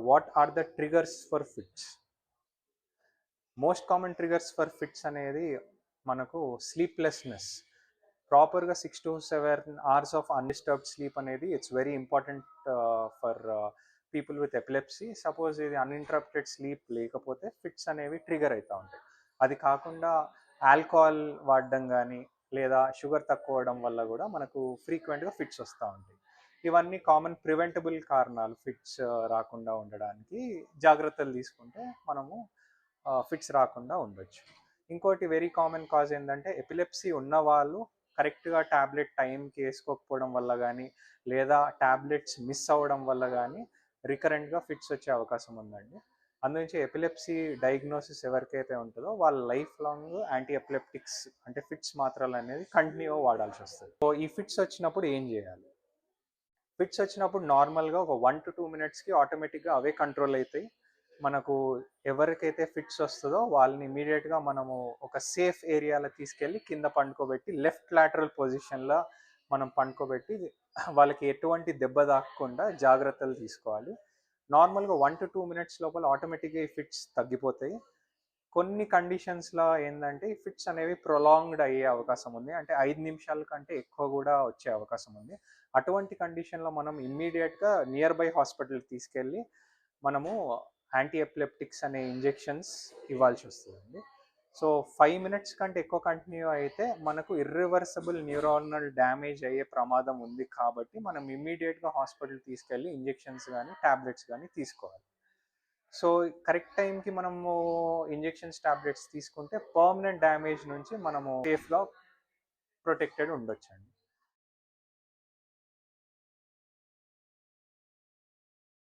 What are the triggers for fits? Most common triggers for fits అనేది మనకు sleeplessness. ప్రాపర్గా 6 to 7 hours of undisturbed sleep అనేది it's very important for people with epilepsy. Suppose ఇది uninterrupted sleep లేకపోతే fits అనేవి trigger అవుతూ ఉంటాయి. అది కాకుండా ఆల్కహాల్ వాడడం కానీ లేదా షుగర్ తక్కువ అవడం వల్ల కూడా మనకు ఫ్రీక్వెంట్గా ఫిట్స్ వస్తూ ఉంటాయి. ఇవన్నీ కామన్ ప్రివెంటబుల్ కారణాలు ఫిట్స్ రాకుండా ఉండడానికి. జాగ్రత్తలు తీసుకుంటే మనము ఫిట్స్ రాకుండా ఉండొచ్చు. ఇంకోటి వెరీ కామన్ కాజ్ ఏంటంటే ఎపిలెప్సీ ఉన్నవాళ్ళు కరెక్ట్గా ట్యాబ్లెట్ టైంకి వేసుకోకపోవడం వల్ల కానీ లేదా ట్యాబ్లెట్స్ మిస్ అవ్వడం వల్ల కానీ రికరెంట్గా ఫిట్స్ వచ్చే అవకాశం ఉందండి. అందునుంచి ఎపిలెప్సీ డయాగ్నోసిస్ ఎవరికైతే ఉంటుందో వాళ్ళ లైఫ్ లాంగ్ యాంటీ ఎపిలెప్టిక్స్ అంటే ఫిట్స్ మాత్రలు అనేది కంటిన్యూ వాడాల్సి వస్తుంది. సో ఈ ఫిట్స్ వచ్చినప్పుడు ఏం చేయాలి? ఫిట్స్ వచ్చినప్పుడు నార్మల్గా ఒక 1 to 2 minutesకి ఆటోమేటిక్గా అవే కంట్రోల్ అవుతాయి. మనకు ఎవరికైతే ఫిట్స్ వస్తుందో వాళ్ళని ఇమీడియట్గా మనము ఒక సేఫ్ ఏరియాలో తీసుకెళ్ళి కింద పండుకోబెట్టి లెఫ్ట్ లాటరల్ పొజిషన్లో మనం పండుకోబెట్టి వాళ్ళకి ఎటువంటి దెబ్బ తాకకుండా జాగ్రత్తలు తీసుకోవాలి. నార్మల్గా 1 to 2 minutes లోపల ఆటోమేటిక్గా ఈ ఫిట్స్ తగ్గిపోతాయి. కొన్ని కండిషన్స్లో ఏంటంటే ఈ ఫిట్స్ అనేవి ప్రొలాంగ్డ్ అయ్యే అవకాశం ఉంది. అంటే 5 నిమిషాల కంటే ఎక్కువ కూడా వచ్చే అవకాశం ఉంది. అటువంటి కండిషన్లో మనం ఇమ్మీడియట్గా నియర్ బై హాస్పిటల్కి తీసుకెళ్ళి మనము యాంటీ ఎపిలెప్టిక్స్ అనే ఇంజెక్షన్స్ ఇవ్వాల్సి వస్తుందండి. సో 5 minutes కంటే ఎక్కువ కంటిన్యూ అయితే మనకు ఇర్రివర్సబుల్ న్యూరానల్ డ్యామేజ్ అయ్యే ప్రమాదం ఉంది కాబట్టి మనం ఇమ్మీడియట్గా హాస్పిటల్ తీసుకెళ్ళి ఇంజెక్షన్స్ కానీ ట్యాబ్లెట్స్ కానీ తీసుకోవాలి. సో కరెక్ట్ టైంకి మనము ఇంజెక్షన్స్ ట్యాబ్లెట్స్ తీసుకుంటే పర్మనెంట్ డ్యామేజ్ నుంచి మనము సేఫ్గా ప్రొటెక్టెడ్ ఉండొచ్చండి.